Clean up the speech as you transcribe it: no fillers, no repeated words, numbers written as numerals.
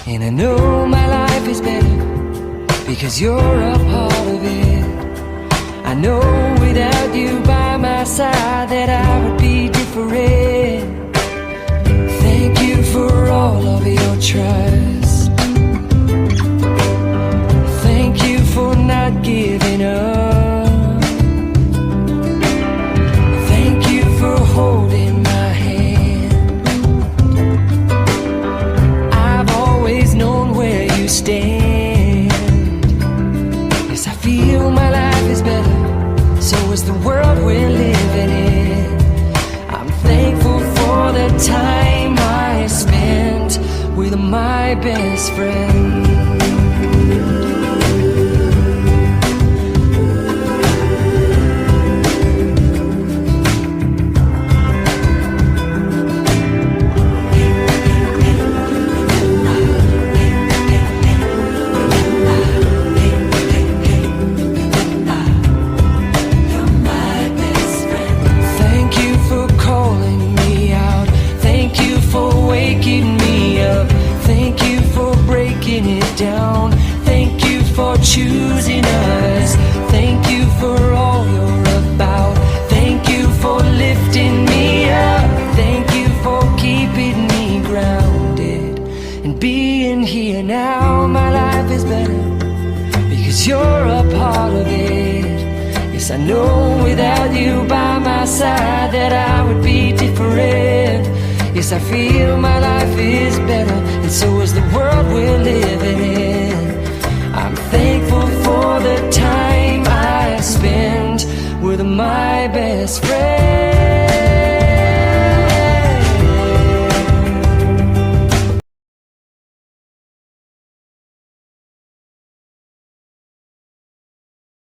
And I know my life is better because you're a part of it. I know without you by my side that I would be different. Thank you for all of your trust. Thank you for not giving up. Thank you for holding my hand. I've always known where you stand. Yes, I feel my life is better, so is the world we're living in. I'm thankful for the time I spent with my best friend. Waking me up, thank you for breaking it down, thank you for choosing us, thank you for all you're about, thank you for lifting me up, thank you for keeping me grounded and being here now. My life is better because you're a part of it. Yes, I know without you by my side that I would be different. Yes, I feel my life is better, and so is the world we're living in. I'm thankful for the time I spent with my best friend.